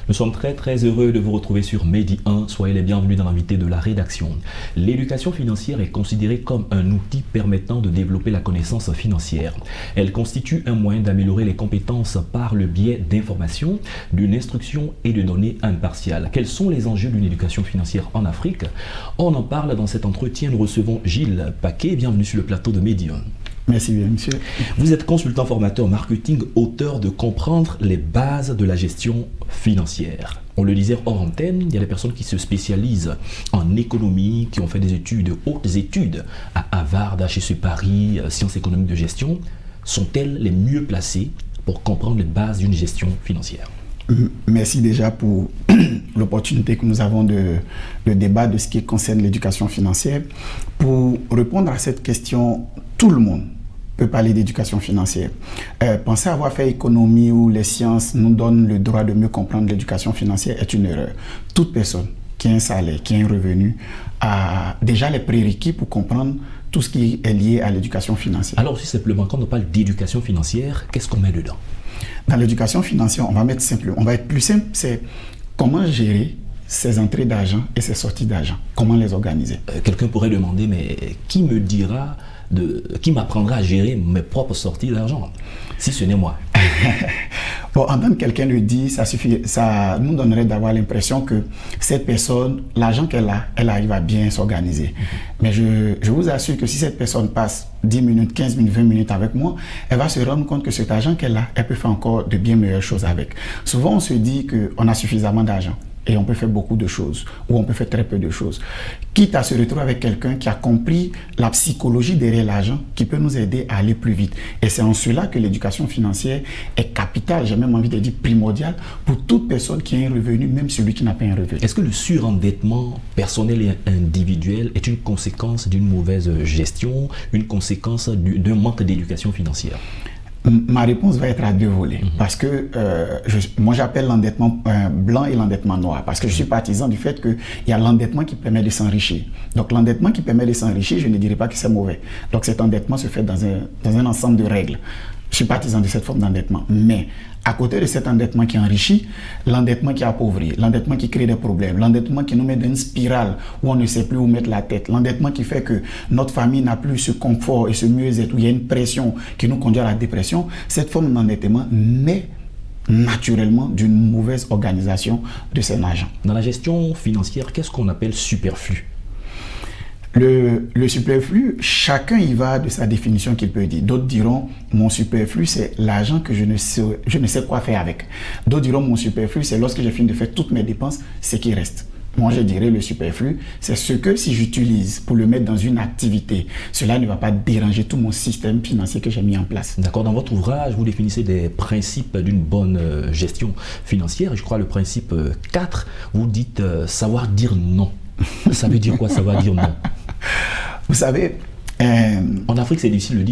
Nous sommes très heureux de vous retrouver sur Medi 1. Soyez les bienvenus dans l'invité de la rédaction. L'éducation financière est considérée comme un outil permettant de développer la connaissance financière. Elle constitue un moyen d'améliorer les compétences par le biais d'informations, d'une instruction et de données impartiales. Quels sont les enjeux d'une éducation financière en Afrique? On en parle dans cet entretien. Nous recevons Gilles Paquet. Bienvenue sur le plateau de Medi 1. Merci bien, monsieur. Vous êtes consultant formateur marketing, auteur de Comprendre les bases de la gestion financière. On le disait hors antenne, il y a des personnes qui se spécialisent en économie, qui ont fait des études, hautes études à Harvard, HEC Paris, sciences économiques de gestion. Sont-elles les mieux placées pour comprendre les bases d'une gestion financière? Merci déjà pour l'opportunité que nous avons de débat de ce qui concerne l'éducation financière. Pour répondre à cette question, tout le monde peut parler d'éducation financière. Penser avoir fait économie ou les sciences nous donne le droit de mieux comprendre l'éducation financière est une erreur. Toute personne qui a un salaire, qui a un revenu, a déjà les prérequis pour comprendre tout ce qui est lié à l'éducation financière. Alors, si simplement, quand on parle d'éducation financière, qu'est-ce qu'on met dedans? Dans l'éducation financière, on va être plus simple, c'est comment gérer ses entrées d'argent et ses sorties d'argent, comment les organiser. Quelqu'un pourrait demander, mais qui m'apprendra à gérer mes propres sorties d'argent, si ce n'est moi? Bon, entendre quelqu'un le dire, ça nous donnerait d'avoir l'impression que cette personne, l'argent qu'elle a, elle arrive à bien s'organiser. Mais je vous assure que si cette personne passe 10 minutes, 15 minutes, 20 minutes avec moi, elle va se rendre compte que cet argent qu'elle a, elle peut faire encore de bien meilleures choses avec. Souvent, on se dit qu'on a suffisamment d'argent et on peut faire beaucoup de choses, ou on peut faire très peu de choses. Quitte à se retrouver avec quelqu'un qui a compris la psychologie derrière l'argent, qui peut nous aider à aller plus vite. Et c'est en cela que l'éducation financière est capitale, j'ai même envie de dire primordiale, pour toute personne qui a un revenu, même celui qui n'a pas un revenu. Est-ce que le surendettement personnel et individuel est une conséquence d'une mauvaise gestion, une conséquence d'un manque d'éducation financière? Ma réponse va être à deux volets, parce que moi j'appelle l'endettement blanc et l'endettement noir, parce que je suis partisan du fait qu'il y a l'endettement qui permet de s'enrichir. Donc l'endettement qui permet de s'enrichir, je ne dirais pas que c'est mauvais. Donc cet endettement se fait dans un ensemble de règles. Je suis partisan de cette forme d'endettement. Mais à côté de cet endettement qui enrichit, l'endettement qui appauvrit, l'endettement qui crée des problèmes, l'endettement qui nous met dans une spirale où on ne sait plus où mettre la tête, l'endettement qui fait que notre famille n'a plus ce confort et ce mieux-être, où il y a une pression qui nous conduit à la dépression, cette forme d'endettement naît naturellement d'une mauvaise organisation de ses agents. Dans la gestion financière, qu'est-ce qu'on appelle superflu? Le superflu, chacun y va de sa définition qu'il peut dire. D'autres diront, mon superflu, c'est l'argent que je ne sais quoi faire avec. D'autres diront, mon superflu, c'est lorsque j'ai fini de faire toutes mes dépenses, ce qui reste. Moi, je dirais le superflu, c'est ce que si j'utilise pour le mettre dans une activité, cela ne va pas déranger tout mon système financier que j'ai mis en place. D'accord. Dans votre ouvrage, vous définissez des principes d'une bonne gestion financière. Je crois le principe 4, vous dites savoir dire non. Ça veut dire quoi, savoir dire non? Vous savez, en Afrique, c'est difficile de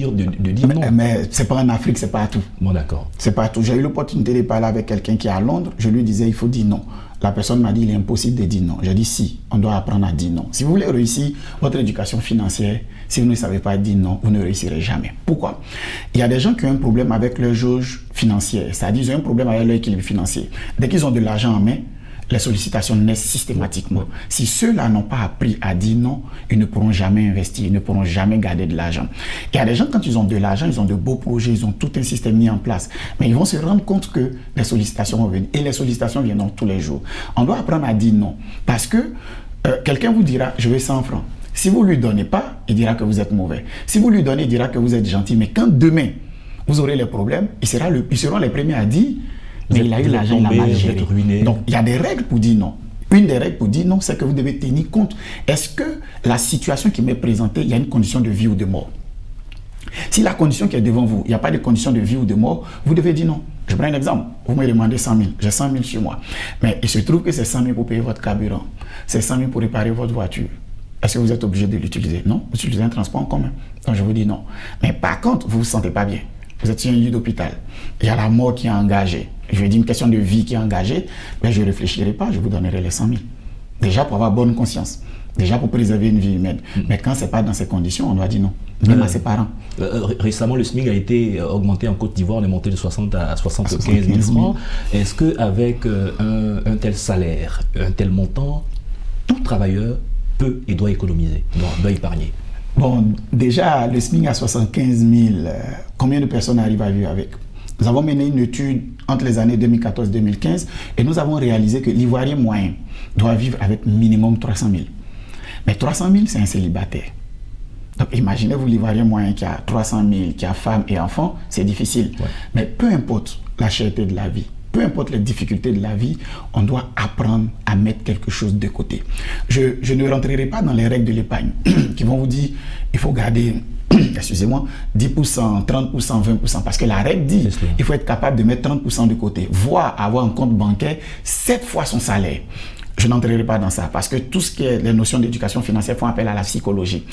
dire non. Mais c'est pas en Afrique, c'est partout. Bon, d'accord. C'est partout. J'ai eu l'opportunité de parler avec quelqu'un qui est à Londres. Je lui disais, il faut dire non. La personne m'a dit, il est impossible de dire non. J'ai dit, si, on doit apprendre à dire non. Si vous voulez réussir votre éducation financière, si vous ne savez pas dire non, vous ne réussirez jamais. Pourquoi? Il y a des gens qui ont un problème avec leur jauge financière, c'est-à-dire ils ont un problème avec leur équilibre financier. Dès qu'ils ont de l'argent en main, les sollicitations naissent systématiquement. Si ceux-là n'ont pas appris à dire non, ils ne pourront jamais investir, ils ne pourront jamais garder de l'argent. Il y a des gens, quand ils ont de l'argent, ils ont de beaux projets, ils ont tout un système mis en place. Mais ils vont se rendre compte que les sollicitations vont venir. Et les sollicitations viendront tous les jours. On doit apprendre à dire non. Parce que quelqu'un vous dira, je veux 100 francs. Si vous ne lui donnez pas, il dira que vous êtes mauvais. Si vous lui donnez, il dira que vous êtes gentil. Mais quand demain, vous aurez les problèmes, ils seront les premiers à dire, mais il a eu l'argent, il a mal géré. Donc, il y a des règles pour dire non. Une des règles pour dire non, c'est que vous devez tenir compte. Est-ce que la situation qui m'est présentée, il y a une condition de vie ou de mort? Si la condition qui est devant vous, il n'y a pas de condition de vie ou de mort, vous devez dire non. Je prends un exemple. Vous me demandez 100 000. J'ai 100 000 sur moi. Mais il se trouve que c'est 100 000 pour payer votre carburant. C'est 100 000 pour réparer votre voiture. Est-ce que vous êtes obligé de l'utiliser? Non. Vous utilisez un transport en commun. Donc, je vous dis non. Mais par contre, vous ne vous sentez pas bien. Vous êtes sur un lit d'hôpital. Il y a la mort qui est engagée. Je vais dire une question de vie qui est engagée. Mais je ne réfléchirai pas. Je vous donnerai les 100 000. Déjà pour avoir bonne conscience. Déjà pour préserver une vie humaine. Mais quand ce n'est pas dans ces conditions, on doit dire non. Même à ses parents. Récemment, le SMIC a été augmenté en Côte d'Ivoire, on est monté de 60 à 75 000 francs. Est-ce qu'avec un tel salaire, un tel montant, tout travailleur peut et doit économiser, doit épargner? Bon, déjà, le SMIC à 75 000, combien de personnes arrivent à vivre avec? Nous avons mené une étude entre les années 2014 et 2015 et nous avons réalisé que l'Ivoirien moyen doit vivre avec minimum 300 000. Mais 300 000, c'est un célibataire. Donc imaginez-vous l'Ivoirien moyen qui a 300 000, qui a femme et enfants, c'est difficile. Ouais. Mais peu importe la cherté de la vie, peu importe les difficultés de la vie, on doit apprendre à mettre quelque chose de côté. Je ne rentrerai pas dans les règles de l'épargne qui vont vous dire il faut garder, excusez-moi, 10%, 30%, 20%, parce que la règle dit il faut être capable de mettre 30% de côté, voire avoir un compte bancaire 7 fois son salaire. Je n'entrerai pas dans ça parce que tout ce qui est les notions d'éducation financière font appel à la psychologie.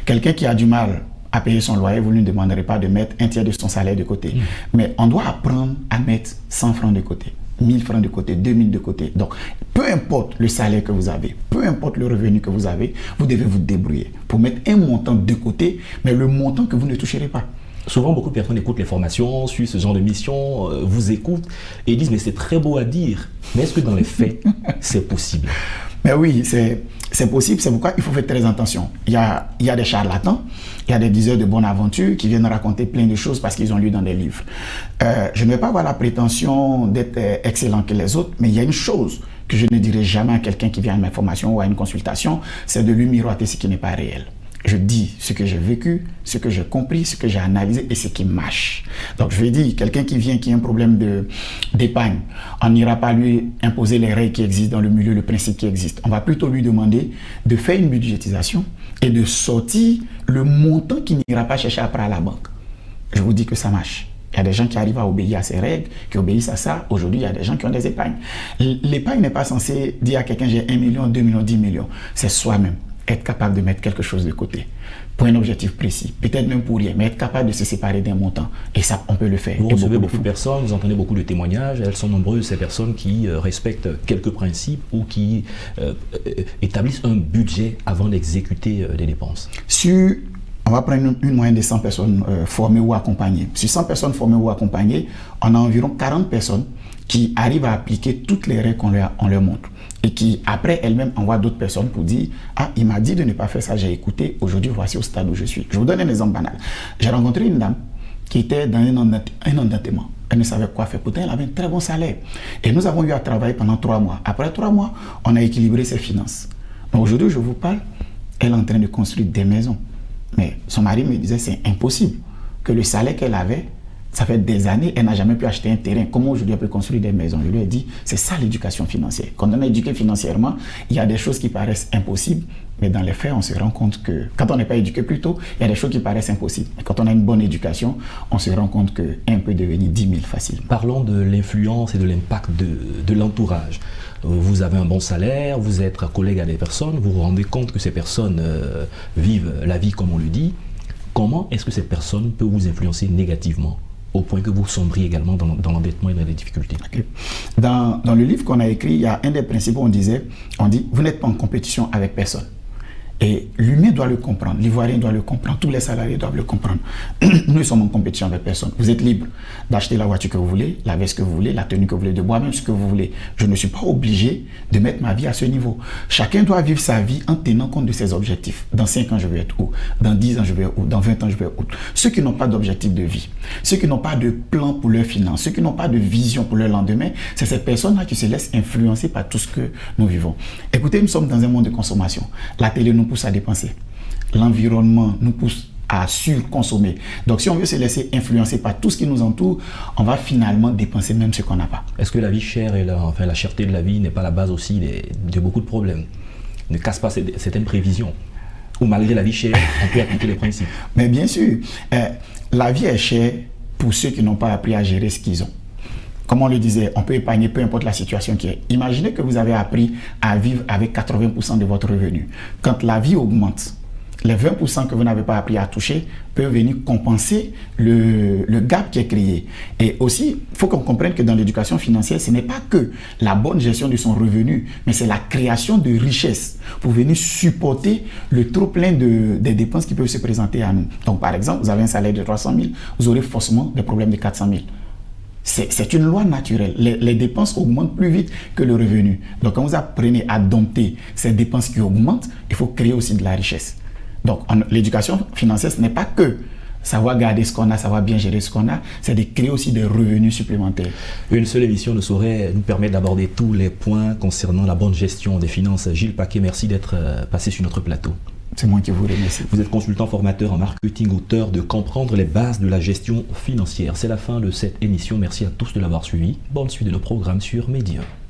Quelqu'un qui a du mal à payer son loyer, vous ne lui demanderez pas de mettre un tiers de son salaire de côté. Mais on doit apprendre à mettre 100 francs de côté, 1000 francs de côté, 2000 de côté. Donc, peu importe le salaire que vous avez, peu importe le revenu que vous avez, vous devez vous débrouiller pour mettre un montant de côté, mais le montant que vous ne toucherez pas. Souvent, beaucoup de personnes écoutent les formations, suivent ce genre de mission, vous écoutent et disent « mais c'est très beau à dire, mais est-ce que dans les faits, c'est possible ?» Mais oui, c'est possible, c'est pourquoi il faut faire très attention. Il y a des charlatans, il y a des diseurs de bonne aventure qui viennent raconter plein de choses parce qu'ils ont lu dans des livres. Je ne vais pas avoir la prétention d'être excellent que les autres, mais il y a une chose que je ne dirai jamais à quelqu'un qui vient à ma formation ou à une consultation, c'est de lui miroiter ce qui n'est pas réel. Je dis ce que j'ai vécu, ce que j'ai compris, ce que j'ai analysé et ce qui marche. Donc je vais dire, quelqu'un qui vient, qui a un problème d'épargne, on n'ira pas lui imposer les règles qui existent dans le milieu, le principe qui existe. On va plutôt lui demander de faire une budgétisation et de sortir le montant qu'il n'ira pas chercher après à la banque. Je vous dis que ça marche. Il y a des gens qui arrivent à obéir à ces règles, qui obéissent à ça. Aujourd'hui, il y a des gens qui ont des épargnes. L'épargne n'est pas censée dire à quelqu'un j'ai 1 million, 2 millions, 10 millions. C'est soi-même. Être capable de mettre quelque chose de côté pour un objectif précis, peut-être même pour rien, mais être capable de se séparer d'un montant. Et ça, on peut le faire. Vous recevez beaucoup de personnes, vous entendez beaucoup de témoignages, elles sont nombreuses, ces personnes qui respectent quelques principes ou qui établissent un budget avant d'exécuter des dépenses. On va prendre une moyenne de 100 personnes formées ou accompagnées. Sur 100 personnes formées ou accompagnées, on a environ 40 personnes qui arrivent à appliquer toutes les règles qu'on leur montre. Et qui, après, elles-mêmes envoient d'autres personnes pour dire « Ah, il m'a dit de ne pas faire ça, j'ai écouté, aujourd'hui, voici au stade où je suis. » Je vous donne un exemple banal. J'ai rencontré une dame qui était dans un endettement. Elle ne savait quoi faire. Pourtant, elle avait un très bon salaire. Et nous avons eu à travailler pendant 3 mois. Après 3 mois, on a équilibré ses finances. Donc aujourd'hui, je vous parle, elle est en train de construire des maisons. Mais son mari me disait c'est impossible que le salaire qu'elle avait, ça fait des années, elle n'a jamais pu acheter un terrain. Comment aujourd'hui elle peut construire des maisons? Je lui ai dit, c'est ça l'éducation financière. Quand on est éduqué financièrement, il y a des choses qui paraissent impossibles, mais dans les faits, on se rend compte que, quand on n'est pas éduqué plutôt, il y a des choses qui paraissent impossibles. Et quand on a une bonne éducation, on se rend compte qu'un peut devenir 10 000 facilement. Parlons de l'influence et de l'impact de l'entourage. Vous avez un bon salaire, vous êtes collègue à des personnes, vous vous rendez compte que ces personnes vivent la vie comme on le dit. Comment est-ce que cette personne peut vous influencer négativement au point que vous sombriez également dans l'endettement et dans les difficultés? Okay. Dans le livre qu'on a écrit, il y a un des principes où on dit, vous n'êtes pas en compétition avec personne. Et l'humain doit le comprendre, l'Ivoirien doit le comprendre, tous les salariés doivent le comprendre. Nous sommes en compétition avec personne. Vous êtes libre d'acheter la voiture que vous voulez, la veste que vous voulez, la tenue que vous voulez, de boire même ce que vous voulez. Je ne suis pas obligé de mettre ma vie à ce niveau. Chacun doit vivre sa vie en tenant compte de ses objectifs. Dans 5 ans, je vais être où? Dans 10 ans, je vais être où? Dans 20 ans, je vais être où? Ceux qui n'ont pas d'objectif de vie, ceux qui n'ont pas de plan pour leurs finances, ceux qui n'ont pas de vision pour leur lendemain, c'est ces personnes-là qui se laissent influencer par tout ce que nous vivons. Écoutez, nous sommes dans un monde de consommation. La télé nous pousse à dépenser. L'environnement nous pousse à surconsommer. Donc, si on veut se laisser influencer par tout ce qui nous entoure, on va finalement dépenser même ce qu'on n'a pas. Est-ce que la vie chère et la cherté de la vie n'est pas la base aussi de beaucoup de problèmes? Ne casse pas certaines prévisions. Ou malgré la vie chère, on peut appliquer les principes. Mais bien sûr, la vie est chère pour ceux qui n'ont pas appris à gérer ce qu'ils ont. Comme on le disait, on peut épargner peu importe la situation qui est. Imaginez que vous avez appris à vivre avec 80% de votre revenu. Quand la vie augmente, les 20% que vous n'avez pas appris à toucher peuvent venir compenser le gap qui est créé. Et aussi, il faut qu'on comprenne que dans l'éducation financière, ce n'est pas que la bonne gestion de son revenu, mais c'est la création de richesses pour venir supporter le trop-plein des dépenses qui peuvent se présenter à nous. Donc, par exemple, vous avez un salaire de 300 000, vous aurez forcément des problèmes de 400 000. C'est une loi naturelle. Les dépenses augmentent plus vite que le revenu. Donc, quand vous apprenez à dompter ces dépenses qui augmentent, il faut créer aussi de la richesse. Donc, l'éducation financière, ce n'est pas que savoir garder ce qu'on a, savoir bien gérer ce qu'on a, c'est de créer aussi des revenus supplémentaires. Une seule émission ne saurait nous permettre d'aborder tous les points concernant la bonne gestion des finances. Gilles Paquet, merci d'être passé sur notre plateau. C'est moi qui vous remercie. Vous êtes consultant formateur en marketing, auteur de Comprendre les bases de la gestion financière. C'est la fin de cette émission. Merci à tous de l'avoir suivi. Bonne suite de nos programmes sur Média 1.